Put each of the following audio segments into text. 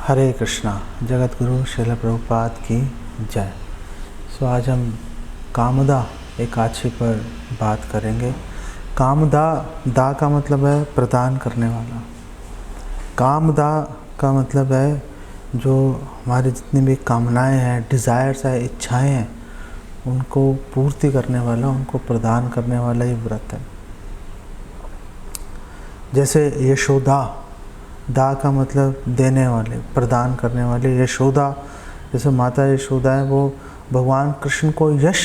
हरे कृष्णा। जगत गुरु श्रील प्रभुपाद की जय। आज हम कामदा एकादशी पर बात करेंगे। कामदा, दा का मतलब है प्रदान करने वाला। कामदा का मतलब है जो हमारी जितनी भी कामनाएं हैं, डिज़ायर्स है, इच्छाएं हैं, उनको पूर्ति करने वाला, उनको प्रदान करने वाला ये व्रत है। जैसे यशोदा, दा का मतलब देने वाले, प्रदान करने वाले। यशोदा, जैसे माता यशोदा है, वो भगवान कृष्ण को यश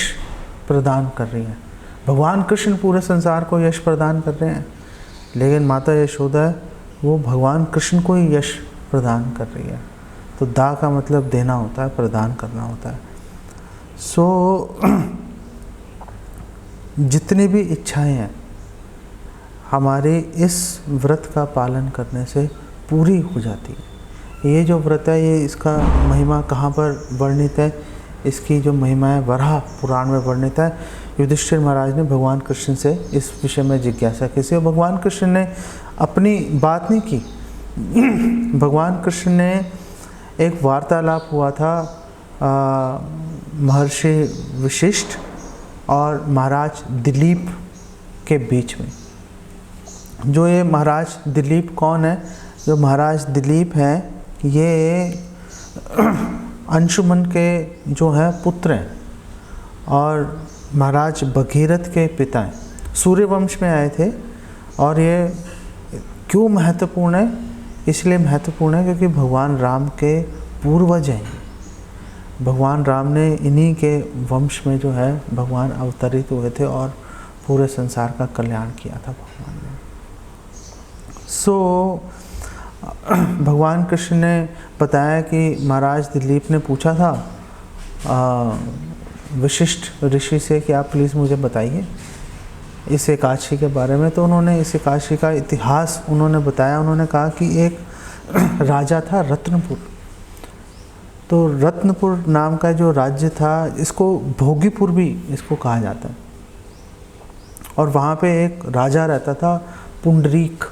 प्रदान कर रही हैं। भगवान कृष्ण पूरे संसार को यश प्रदान कर रहे हैं, लेकिन माता यशोदा है वो भगवान कृष्ण को ही यश प्रदान कर रही है। तो दा का मतलब देना होता है, प्रदान करना होता है। जितनी भी इच्छाएं हैं हमारे इस व्रत का पालन करने से पूरी हो जाती है। ये जो व्रत है, ये इसका महिमा कहाँ पर वर्णित है? इसकी जो महिमा है वराह पुराण में वर्णित है। युधिष्ठिर महाराज ने भगवान कृष्ण से इस विषय में जिज्ञासा की थी। भगवान कृष्ण ने अपनी बात नहीं की। भगवान कृष्ण ने एक वार्तालाप हुआ था महर्षि वशिष्ठ और महाराज दिलीप के बीच में। जो ये महाराज दिलीप कौन है? जो महाराज दिलीप हैं ये अंशुमन के जो हैं पुत्र हैं और महाराज भगीरथ के पिता हैं। सूर्य वंश में आए थे। और ये क्यों महत्वपूर्ण है? इसलिए महत्वपूर्ण है क्योंकि भगवान राम के पूर्वज हैं। भगवान राम ने इन्हीं के वंश में जो है भगवान अवतरित हुए थे और पूरे संसार का कल्याण किया था भगवान ने। भगवान कृष्ण ने बताया कि महाराज दिलीप ने पूछा था वशिष्ठ ऋषि से कि आप प्लीज़ मुझे बताइए इस एकादशी के बारे में। तो उन्होंने इस एकादशी का इतिहास उन्होंने बताया। उन्होंने कहा कि एक राजा था रत्नपुर। तो रत्नपुर नाम का जो राज्य था, इसको भोगीपुर भी इसको कहा जाता है। और वहाँ पे एक राजा रहता था पुंडरीक,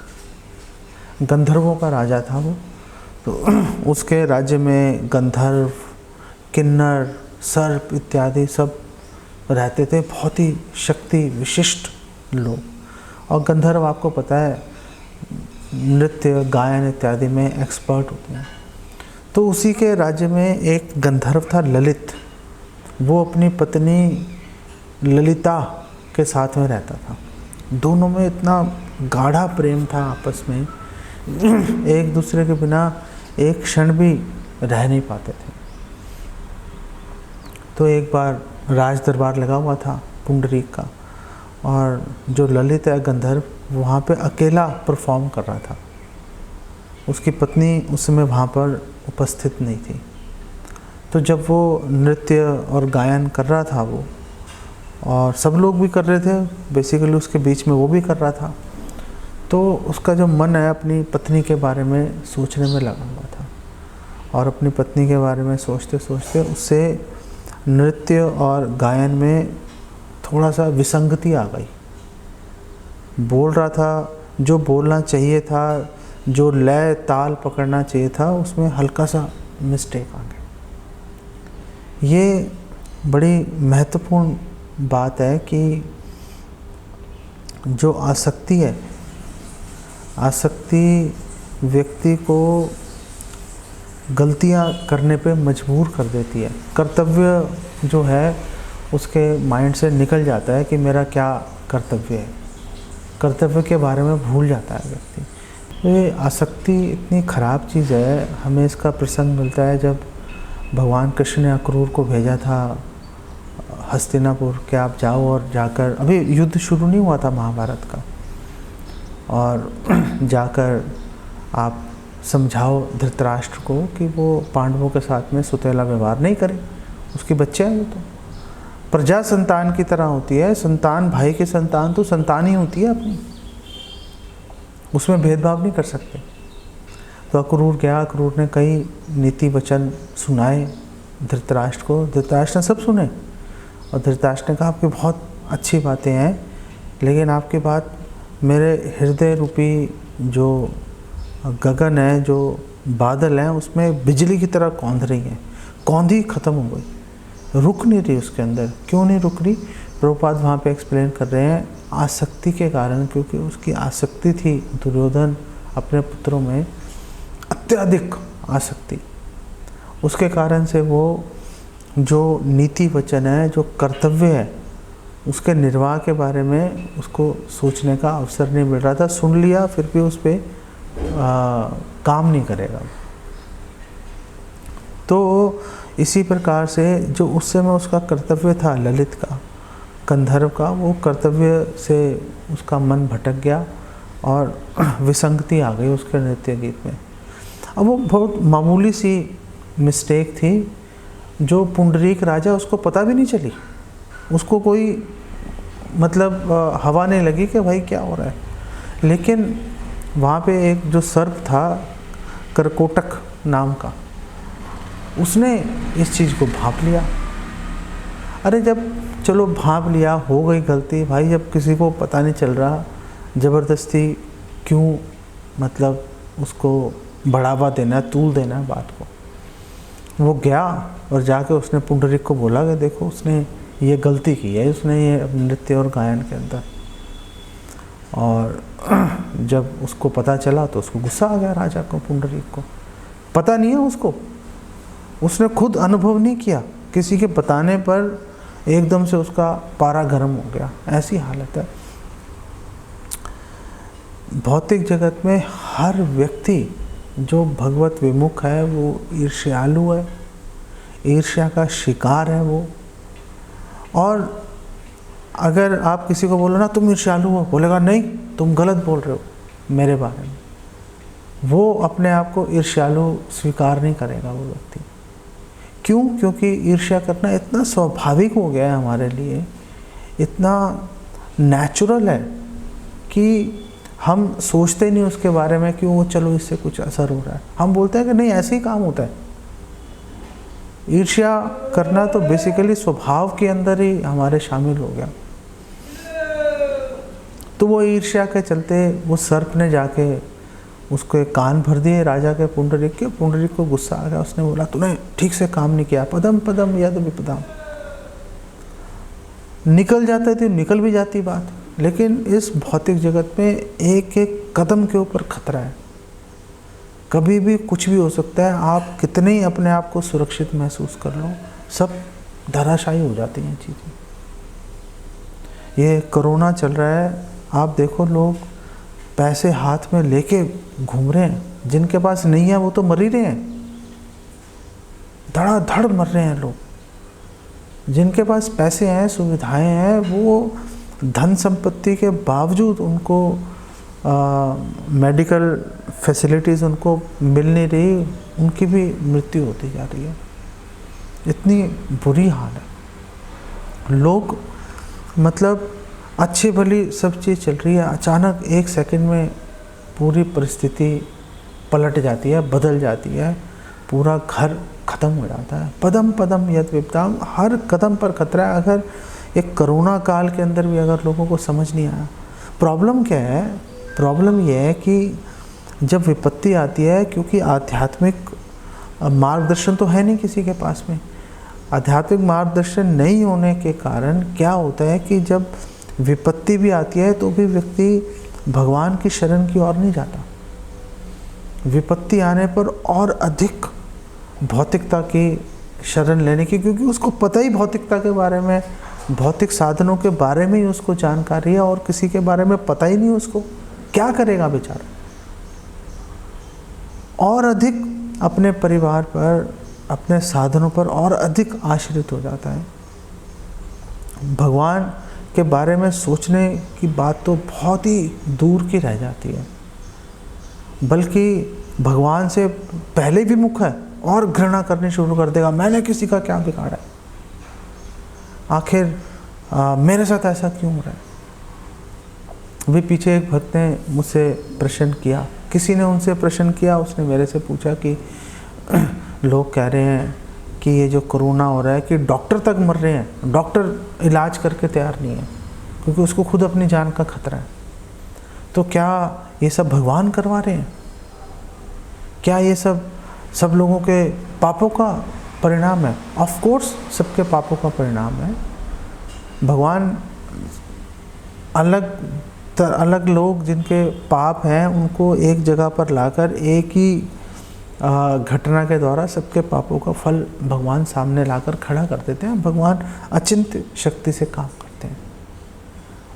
गंधर्वों का राजा था वो। तो उसके राज्य में गंधर्व, किन्नर, सर्प इत्यादि सब रहते थे, बहुत ही शक्ति विशिष्ट लोग। और गंधर्व आपको पता है नृत्य गायन इत्यादि में एक्सपर्ट होते हैं। तो उसी के राज्य में एक गंधर्व था ललित। वो अपनी पत्नी ललिता के साथ में रहता था। दोनों में इतना गाढ़ा प्रेम था आपस में, एक दूसरे के बिना एक क्षण भी रह नहीं पाते थे। तो एक बार राज दरबार लगा हुआ था पुंडरीक का, और जो ललित है गंधर्व वहाँ पे अकेला परफॉर्म कर रहा था। उसकी पत्नी उस समय वहाँ पर उपस्थित नहीं थी। तो जब वो नृत्य और गायन कर रहा था वो, और सब लोग भी कर रहे थे, बेसिकली उसके बीच में वो भी कर रहा था, तो उसका जो मन है अपनी पत्नी के बारे में सोचने में लगा हुआ था। और अपनी पत्नी के बारे में सोचते सोचते उससे नृत्य और गायन में थोड़ा सा विसंगति आ गई। बोल रहा था जो बोलना चाहिए था, जो लय ताल पकड़ना चाहिए था, उसमें हल्का सा मिस्टेक आ गया। ये बड़ी महत्वपूर्ण बात है कि जो आसक्ति है, आसक्ति व्यक्ति को गलतियां करने पे मजबूर कर देती है। कर्तव्य जो है उसके माइंड से निकल जाता है कि मेरा क्या कर्तव्य है, कर्तव्य के बारे में भूल जाता है व्यक्ति। ये आसक्ति इतनी ख़राब चीज़ है। हमें इसका प्रसंग मिलता है जब भगवान कृष्ण ने अक्रूर को भेजा था हस्तिनापुर कि आप जाओ और जाकर, अभी युद्ध शुरू नहीं हुआ था महाभारत का, और जाकर आप समझाओ धृतराष्ट्र को कि वो पांडवों के साथ में सुतेला व्यवहार नहीं करे। उसके बच्चे हैं वो, तो प्रजा संतान की तरह होती है। संतान, भाई की संतान तो संतान ही होती है अपनी, उसमें भेदभाव नहीं कर सकते। तो अक्रूर गया, अक्रूर ने कई नीति वचन सुनाए धृतराष्ट्र को। धृतराष्ट्र ने सब सुने और धृतराष्ट्र ने कहा आपकी बहुत अच्छी बातें हैं, लेकिन आपकी बात मेरे हृदय रूपी जो गगन है, जो बादल हैं उसमें बिजली की तरह कौंध रही है, कौंधी खत्म हो गई, रुक नहीं रही उसके अंदर। क्यों नहीं रुक रही? प्रभुपाद वहाँ पे एक्सप्लेन कर रहे हैं, आसक्ति के कारण, क्योंकि उसकी आसक्ति थी दुर्योधन अपने पुत्रों में, अत्यधिक आसक्ति। उसके कारण से वो जो नीति वचन है, जो कर्तव्य है, उसके निर्वाह के बारे में उसको सोचने का अवसर नहीं मिल रहा था। सुन लिया फिर भी उस पर काम नहीं करेगा। तो इसी प्रकार से जो उस समय उसका कर्तव्य था ललित का, गंधर्व का, वो कर्तव्य से उसका मन भटक गया और विसंगति आ गई उसके नृत्य गीत में। अब वो बहुत मामूली सी मिस्टेक थी जो पुंडरीक राजा, उसको पता भी नहीं चली, उसको कोई मतलब हवा नहीं लगी कि भाई क्या हो रहा है। लेकिन वहाँ पे एक जो सर्प था करकोटक नाम का, उसने इस चीज़ को भांप लिया। अरे जब चलो भांप लिया, हो गई गलती भाई, जब किसी को पता नहीं चल रहा, ज़बरदस्ती क्यों मतलब उसको बढ़ावा देना, तूल देना बात को। वो गया और जाके उसने पुंडरीक को बोला कि देखो उसने ये गलती की है, उसने ये नृत्य और गायन के अंदर। और जब उसको पता चला तो उसको गुस्सा आ गया राजा को, पुंडरीक को। पता नहीं है उसको, उसने खुद अनुभव नहीं किया, किसी के बताने पर एकदम से उसका पारा गर्म हो गया। ऐसी हालत है भौतिक जगत में। हर व्यक्ति जो भगवत विमुख है वो ईर्ष्यालु है, ईर्ष्या का शिकार है वो। और अगर आप किसी को बोलो ना तुम ईर्ष्यालु हो, बोलेगा नहीं तुम गलत बोल रहे हो मेरे बारे में। वो अपने आप को ईर्ष्यालु स्वीकार नहीं करेगा वो व्यक्ति। क्यों? क्योंकि ईर्ष्या करना इतना स्वाभाविक हो गया है हमारे लिए, इतना नेचुरल है कि हम सोचते नहीं उसके बारे में कि वो चलो इससे कुछ असर हो रहा है। हम बोलते हैं कि नहीं ऐसे ही काम होता है। ईर्ष्या करना तो बेसिकली स्वभाव के अंदर ही हमारे शामिल हो गया। तो वो ईर्ष्या के चलते वो सर्प ने जाके उसको एक कान भर दिए राजा के पुंडरीक के। पुंडरीक को गुस्सा आ गया, उसने बोला तूने ठीक से काम नहीं किया, पदम पदम यद विपदम। निकल जाते थे, निकल भी जाती बात, लेकिन इस भौतिक जगत में एक एक कदम के ऊपर खतरा है, कभी भी कुछ भी हो सकता है। आप कितने ही अपने आप को सुरक्षित महसूस कर लो, सब धराशायी हो जाती हैं चीज़ें। ये कोरोना चल रहा है, आप देखो लोग पैसे हाथ में लेके घूम रहे हैं, जिनके पास नहीं है वो तो मर ही रहे हैं, धड़ाधड़ मर रहे हैं लोग। जिनके पास पैसे हैं, सुविधाएं हैं, वो धन संपत्ति के बावजूद उनको मेडिकल फैसिलिटीज़ उनको मिल नहीं रही, उनकी भी मृत्यु होती जा रही है। इतनी बुरी हाल है। लोग मतलब अच्छी भली सब चीज़ चल रही है, अचानक एक सेकंड में पूरी परिस्थिति पलट जाती है, बदल जाती है, पूरा घर ख़त्म हो जाता है। पदम पदम यद विपदाम, हर कदम पर खतरा है। अगर एक कोरोना काल के अंदर भी अगर लोगों को समझ नहीं आया, प्रॉब्लम क्या है? प्रॉब्लम यह है कि जब विपत्ति आती है, क्योंकि आध्यात्मिक मार्गदर्शन तो है नहीं किसी के पास में, आध्यात्मिक मार्गदर्शन नहीं होने के कारण क्या होता है कि जब विपत्ति भी आती है तो भी व्यक्ति भगवान की शरण की ओर नहीं जाता। विपत्ति आने पर और अधिक भौतिकता की शरण लेने की, क्योंकि उसको पता ही भौतिकता के बारे में, भौतिक साधनों के बारे में ही उसको जानकारी है, और किसी के बारे में पता ही नहीं उसको, क्या करेगा बेचारा। और अधिक अपने परिवार पर, अपने साधनों पर और अधिक आश्रित हो जाता है। भगवान के बारे में सोचने की बात तो बहुत ही दूर की रह जाती है, बल्कि भगवान से पहले भी मुख है और घृणा करनी शुरू कर देगा। मैंने किसी का क्या बिगाड़ा है, आखिर मेरे साथ ऐसा क्यों हो रहा है। अभी पीछे एक भक्त ने मुझसे प्रश्न किया, किसी ने उनसे प्रश्न किया, उसने मेरे से पूछा कि लोग कह रहे हैं कि ये जो कोरोना हो रहा है कि डॉक्टर तक मर रहे हैं, डॉक्टर इलाज करके तैयार नहीं है, क्योंकि उसको खुद अपनी जान का खतरा है। तो क्या ये सब भगवान करवा रहे हैं? क्या ये सब लोगों के पापों का परिणाम है? ऑफ कोर्स सबके पापों का परिणाम है। भगवान अलग लोग जिनके पाप हैं उनको एक जगह पर लाकर एक ही घटना के द्वारा सबके पापों का फल भगवान सामने लाकर खड़ा कर देते हैं। भगवान अचिंत्य शक्ति से काम करते हैं।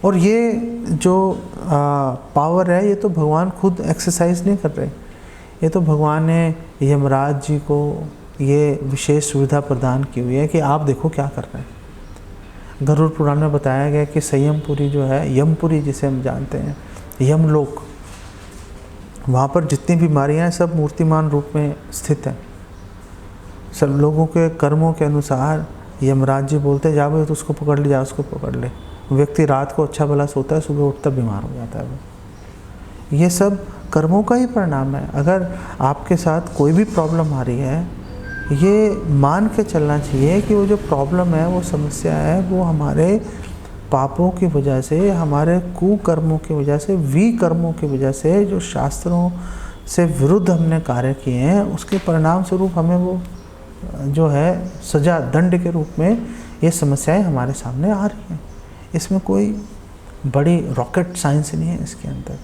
और ये जो पावर है, ये तो भगवान खुद एक्सरसाइज नहीं कर रहे, ये तो भगवान ने यमराज जी को ये विशेष सुविधा प्रदान की हुई है कि आप देखो क्या कर रहे हैं। गरुड़ पुराण में बताया गया कि संयमपुरी जो है, यमपुरी जिसे हम जानते हैं, यमलोक, वहाँ पर जितनी बीमारियाँ हैं सब मूर्तिमान रूप में स्थित हैं। सब लोगों के कर्मों के अनुसार यमराज जी बोलते जा भाई तो उसको पकड़ ले, जा उसको पकड़ ले। व्यक्ति रात को अच्छा भला सोता है, सुबह उठता बीमार हो जाता है वो। ये सब कर्मों का ही परिणाम है। अगर आपके साथ कोई भी प्रॉब्लम आ रही है, ये मान के चलना चाहिए कि वो जो प्रॉब्लम है, वो समस्या है, वो हमारे पापों की वजह से, हमारे कुकर्मों की वजह से, विकर्मों की वजह से, जो शास्त्रों से विरुद्ध हमने कार्य किए हैं, उसके परिणाम स्वरूप हमें वो जो है सजा, दंड के रूप में ये समस्याएं हमारे सामने आ रही हैं। इसमें कोई बड़ी रॉकेट साइंस नहीं है इसके अंदर।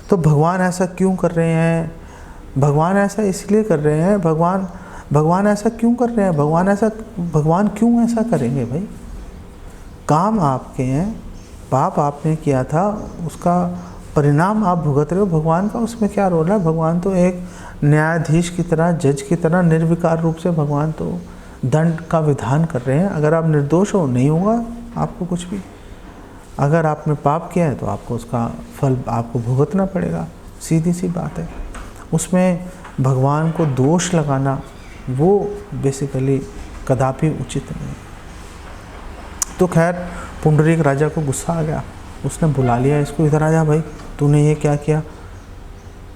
तो भगवान ऐसा क्यों कर रहे हैं? भगवान ऐसा इसलिए कर रहे हैं। भगवान ऐसा क्यों कर रहे हैं? भगवान क्यों ऐसा करेंगे भाई? काम आपके हैं, पाप आपने किया था, उसका परिणाम आप भुगत रहे हो। भगवान का उसमें क्या रोल है? भगवान तो एक न्यायाधीश की तरह, जज की तरह निर्विकार रूप से भगवान तो दंड का विधान कर रहे हैं। अगर आप निर्दोष हो, नहीं होगा आपको कुछ भी। अगर आपने पाप किया है तो आपको उसका फल आपको भुगतना पड़ेगा, सीधी सी बात है। उसमें भगवान को दोष लगाना वो बेसिकली कदापि उचित नहीं। तो खैर पुंडरीक राजा को गुस्सा आ गया, उसने बुला लिया इसको, इधर आ जा भाई, तूने ये क्या किया?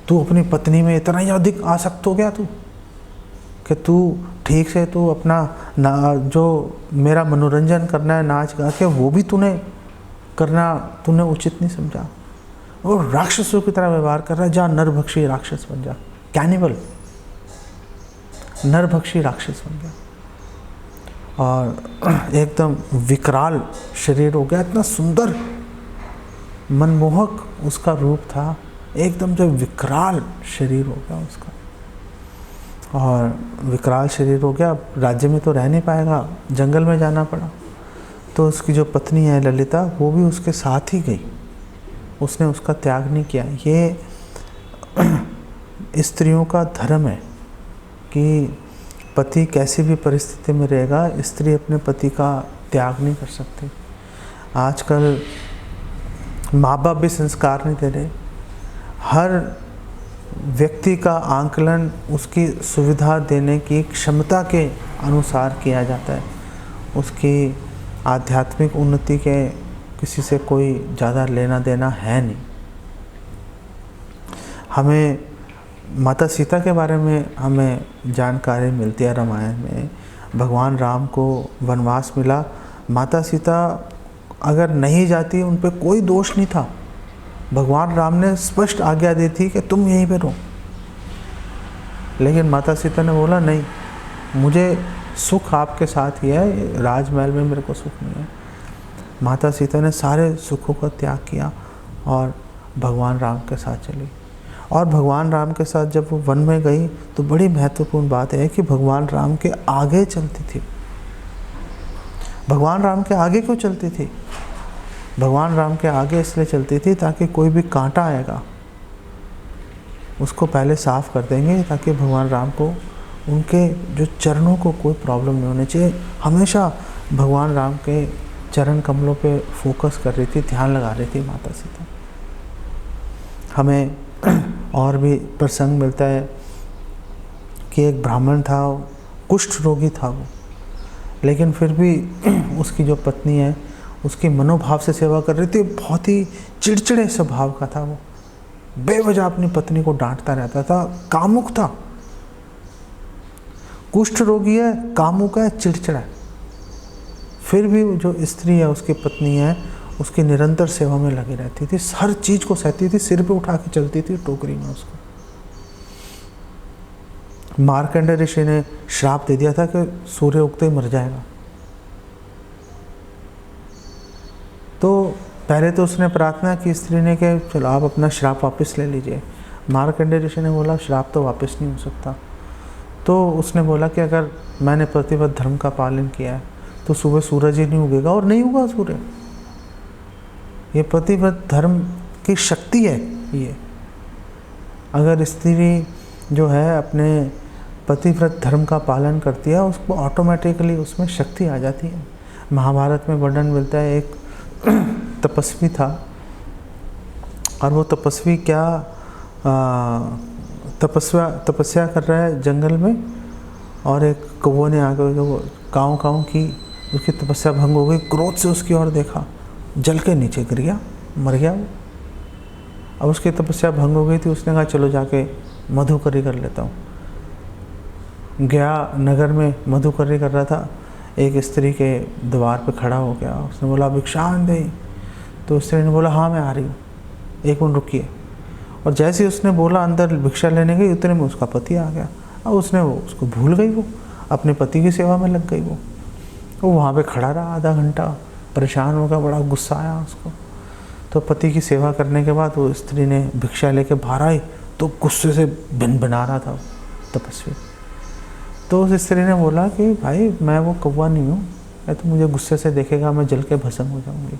तू अपनी पत्नी में इतना ही अधिक आसक्त हो गया तू, कि तू ठीक से तू अपना जो मेरा मनोरंजन करना है नाच गा के, वो भी तूने उचित नहीं समझा। और राक्षसों की तरह व्यवहार कर रहा है। जा नरभक्षी राक्षस बन जा, कैनिबल, नरभक्षी राक्षस बन गया और एकदम विकराल शरीर हो गया। इतना सुंदर मनमोहक उसका रूप था, एकदम जो विकराल शरीर हो गया उसका। और विकराल शरीर हो गया, राज्य में तो रह नहीं पाएगा, जंगल में जाना पड़ा। तो उसकी जो पत्नी है ललिता, वो भी उसके साथ ही गई, उसने उसका त्याग नहीं किया। ये स्त्रियों का धर्म है कि पति कैसी भी परिस्थिति में रहेगा, स्त्री अपने पति का त्याग नहीं कर सकती। आजकल माँ बाप भी संस्कार नहीं दे रहे। हर व्यक्ति का आंकलन उसकी सुविधा देने की क्षमता के अनुसार किया जाता है। उसकी आध्यात्मिक उन्नति के किसी से कोई ज़्यादा लेना देना है नहीं। हमें माता सीता के बारे में हमें जानकारी मिलती है रामायण में। भगवान राम को वनवास मिला, माता सीता अगर नहीं जाती, उन पे कोई दोष नहीं था। भगवान राम ने स्पष्ट आज्ञा दी थी कि तुम यहीं पे रहो, लेकिन माता सीता ने बोला नहीं, मुझे सुख आपके साथ ही है, राजमहल में मेरे को सुख नहीं है। माता सीता ने सारे सुखों का त्याग किया और भगवान राम के साथ चली। और भगवान राम के साथ जब वो वन में गई तो बड़ी महत्वपूर्ण बात है कि भगवान राम के आगे चलती थी। भगवान राम के आगे क्यों चलती थी? भगवान राम के आगे इसलिए चलती थी ताकि कोई भी कांटा आएगा उसको पहले साफ कर देंगे, ताकि भगवान राम को, उनके जो चरणों को कोई प्रॉब्लम नहीं होनी चाहिए। हमेशा भगवान राम के चरण कमलों पे फोकस कर रही थी, ध्यान लगा रही थी माता सीता। हमें और भी प्रसंग मिलता है कि एक ब्राह्मण था, कुष्ठ रोगी था वो, लेकिन फिर भी उसकी जो पत्नी है उसकी मनोभाव से सेवा कर रही थी। बहुत ही चिड़चिड़े स्वभाव का था वो, बेवजह अपनी पत्नी को डांटता रहता था, कामुक था। कुष्ठ रोगी है, कामुक है, चिड़चिड़ा है, फिर भी जो स्त्री है, उसकी पत्नी है, उसकी निरंतर सेवा में लगी रहती थी, हर चीज़ को सहती थी, सिर पे उठा के चलती थी टोकरी में उसको। मार्कंडेय ऋषि ने श्राप दे दिया था कि सूर्य उगते ही मर जाएगा। तो पहले तो उसने प्रार्थना की स्त्री ने कि चलो आप अपना श्राप वापस ले लीजिए। मार्कंडेय ऋषि ने बोला श्राप तो वापस नहीं हो सकता। तो उसने बोला कि अगर मैंने प्रतिबद्ध धर्म का पालन किया है तो सुबह सूरज ही नहीं उगेगा, और नहीं उगा सूर्य। ये प्रतिबद्ध धर्म की शक्ति है। ये अगर स्त्री जो है अपने पतिव्रत धर्म का पालन करती है, उसको ऑटोमेटिकली उसमें शक्ति आ जाती है। महाभारत में वर्णन मिलता है, एक तपस्वी था और वो तपस्वी क्या तपस्या कर रहा है जंगल में, और एक कौवे ने आकर जो काऊ काऊ की, उसकी तपस्या भंग हो गई। क्रोध से उसकी ओर देखा, जल के नीचे गिर गया, मर गया वो। अब उसकी तपस्या भंग हो गई थी। उसने कहा चलो जाके मधुकरी कर लेता हूँ। गया, नगर में मधुकरी कर रहा था, एक स्त्री के द्वार पे खड़ा हो गया। उसने बोला भिक्षान दे। तो स्त्री ने बोला हाँ मैं आ रही हूँ, एक मिनट रुकिए। और जैसे ही उसने बोला अंदर भिक्षा लेने गई, उतने में उसका पति आ गया। अब उसको भूल गई, वो अपने पति की सेवा में लग गई। वो वहाँ पे खड़ा रहा आधा घंटा, परेशान हो गया, बड़ा गुस्सा आया उसको। तो पति की सेवा करने के बाद वो स्त्री ने भिक्षा लेके बाहर आई तो गुस्से से भिन-भिना रहा था तपस्वी। तो उस स्त्री ने बोला कि भाई मैं वो कौवा नहीं हूँ, या तो मुझे गुस्से से देखेगा मैं जल के भस्म हो जाऊंगी,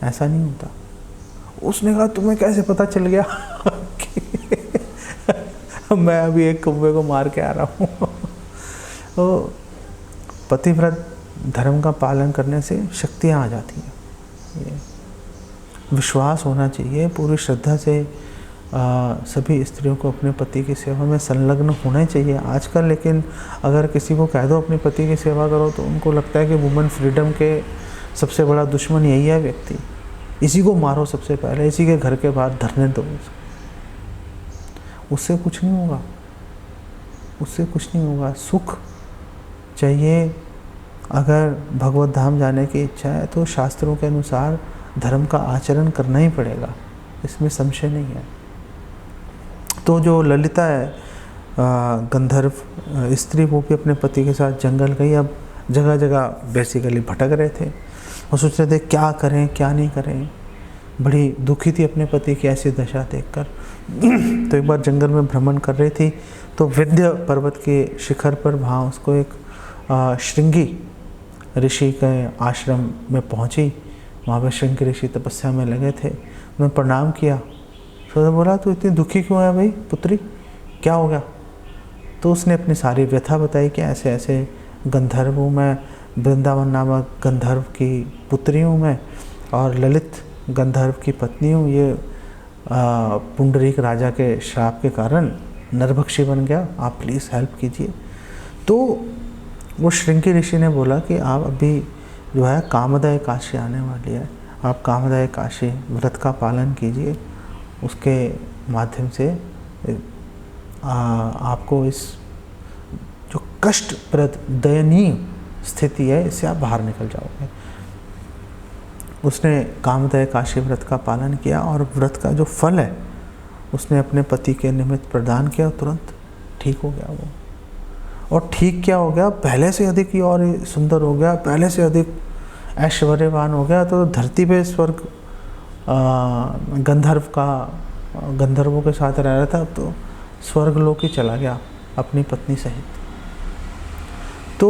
ऐसा नहीं होता। उसने कहा तुम्हें कैसे पता चल गया कि मैं अभी एक कौवे को मार के आ रहा हूँ। तो पतिव्रत धर्म का पालन करने से शक्तियाँ आ जाती हैं। ये विश्वास होना चाहिए, पूरी श्रद्धा से सभी स्त्रियों को अपने पति की सेवा में संलग्न होना चाहिए आजकल। लेकिन अगर किसी को कह दो अपने पति की सेवा करो तो उनको लगता है कि वुमेन फ्रीडम के सबसे बड़ा दुश्मन यही है व्यक्ति, इसी को मारो सबसे पहले, इसी के घर के बाहर धरने दो। उससे कुछ नहीं होगा, उससे कुछ नहीं होगा। सुख चाहिए, अगर भगवत धाम जाने की इच्छा है तो शास्त्रों के अनुसार धर्म का आचरण करना ही पड़ेगा, इसमें संशय नहीं है। तो जो ललिता है गंधर्व स्त्री, वो भी अपने पति के साथ जंगल गई। अब जगह जगह बेसिकली भटक रहे थे और सोच रहे थे क्या करें क्या नहीं करें। बड़ी दुखी थी अपने पति की ऐसी दशा देखकर। तो एक बार जंगल में भ्रमण कर रही थी तो विंध्य पर्वत के शिखर पर वहाँ उसको एक श्रृंगी ऋषि के आश्रम में पहुँची। वहाँ पर श्रृंगी ऋषि तपस्या में लगे थे। उन्होंने प्रणाम किया। तो बोला तू इतनी दुखी क्यों है भाई पुत्री, क्या हो गया? तो उसने अपनी सारी व्यथा बताई कि ऐसे ऐसे गंधर्व हूँ मैं, वृंदावन नामक गंधर्व की पुत्री हूँ मैं, और ललित गंधर्व की पत्नी हूँ। ये पुंडरीक राजा के श्राप के कारण नरभक्षी बन गया, आप प्लीज़ हेल्प कीजिए। तो वो श्रृंगी ऋषि ने बोला कि आप अभी जो है कामदा एकादशी आने वाली है, आप कामदा एकादशी व्रत का पालन कीजिए, उसके माध्यम से आपको इस जो कष्टप्रद दयनीय स्थिति है इससे आप बाहर निकल जाओगे। उसने कामदा एकादशी व्रत का पालन किया और व्रत का जो फल है उसने अपने पति के निमित्त प्रदान किया, तुरंत ठीक हो गया वो। और ठीक क्या हो गया, पहले से अधिक ही और सुंदर हो गया, पहले से अधिक ऐश्वर्यवान हो गया। तो धरती पे स्वर्ग गंधर्वों के साथ रह रहा था, अब तो स्वर्गलोक ही चला गया अपनी पत्नी सहित। तो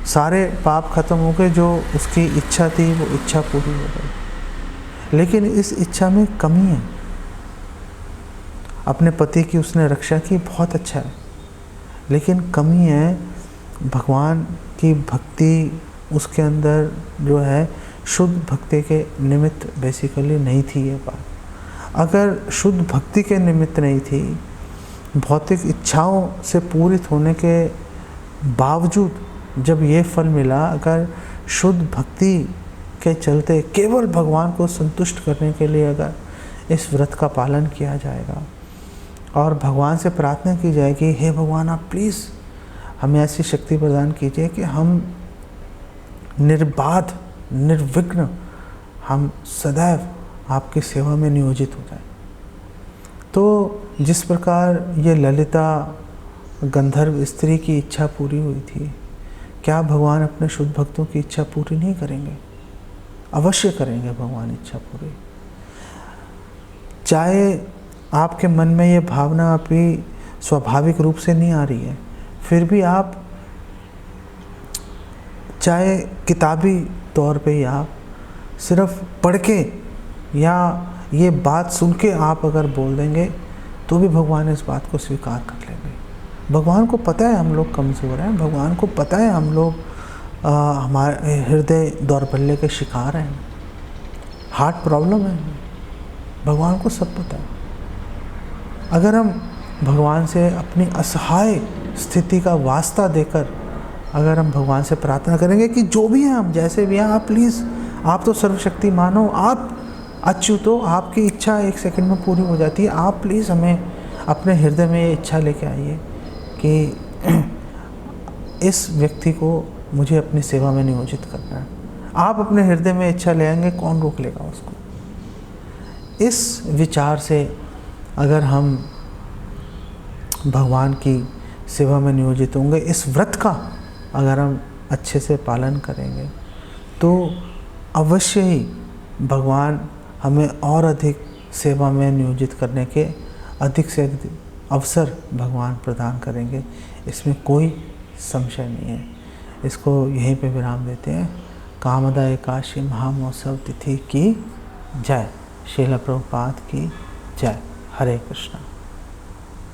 सारे पाप खत्म हो गए, जो उसकी इच्छा थी वो इच्छा पूरी हो गई। लेकिन इस इच्छा में कमी है, अपने पति की उसने रक्षा की, बहुत अच्छा है, लेकिन कमी है भगवान की भक्ति उसके अंदर जो है शुद्ध भक्ति के निमित्त बेसिकली नहीं थी ये बात। अगर शुद्ध भक्ति के निमित्त नहीं थी, भौतिक इच्छाओं से पूरित होने के बावजूद जब ये फल मिला, अगर शुद्ध भक्ति के चलते केवल भगवान को संतुष्ट करने के लिए अगर इस व्रत का पालन किया जाएगा और भगवान से प्रार्थना की जाएगी, हे भगवान आप प्लीज़ हमें ऐसी शक्ति प्रदान कीजिए कि हम निर्बाध निर्विघ्न हम सदैव आपकी सेवा में नियोजित हो जाए। तो जिस प्रकार ये ललिता गंधर्व स्त्री की इच्छा पूरी हुई थी, क्या भगवान अपने शुद्ध भक्तों की इच्छा पूरी नहीं करेंगे? अवश्य करेंगे भगवान इच्छा पूरी। चाहे आपके मन में ये भावना अभी स्वाभाविक रूप से नहीं आ रही है, फिर भी आप चाहे किताबी तौर पे ही आप सिर्फ पढ़ के या ये बात सुन के आप अगर बोल देंगे तो भी भगवान इस बात को स्वीकार कर लेंगे। भगवान को पता है हम लोग कमज़ोर हैं, भगवान को पता है हम लोग हमारे हृदय दौर्बल्य के शिकार हैं, हार्ट प्रॉब्लम है, भगवान को सब पता है। अगर हम भगवान से अपनी असहाय स्थिति का वास्ता देकर अगर हम भगवान से प्रार्थना करेंगे कि जो भी हैं हम, जैसे भी हैं, आप प्लीज़, आप तो सर्वशक्तिमान हो, आप अच्युत हो, आपकी इच्छा 1 सेकंड में पूरी हो जाती है, आप प्लीज़ हमें अपने हृदय में ये इच्छा लेके आइए कि इस व्यक्ति को मुझे अपनी सेवा में नियोजित करना है। आप अपने हृदय में इच्छा ले आएंगे, कौन रोक लेगा उसको? इस विचार से अगर हम भगवान की सेवा में नियोजित होंगे, इस व्रत का अगर हम अच्छे से पालन करेंगे, तो अवश्य ही भगवान हमें और अधिक सेवा में नियोजित करने के अधिक से अधिक अवसर भगवान प्रदान करेंगे, इसमें कोई संशय नहीं है। इसको यहीं पे विराम देते हैं। कामदा एकादशी महामहोत्सव तिथि की जय। श्रील प्रभुपाद की जय। हरे कृष्णा।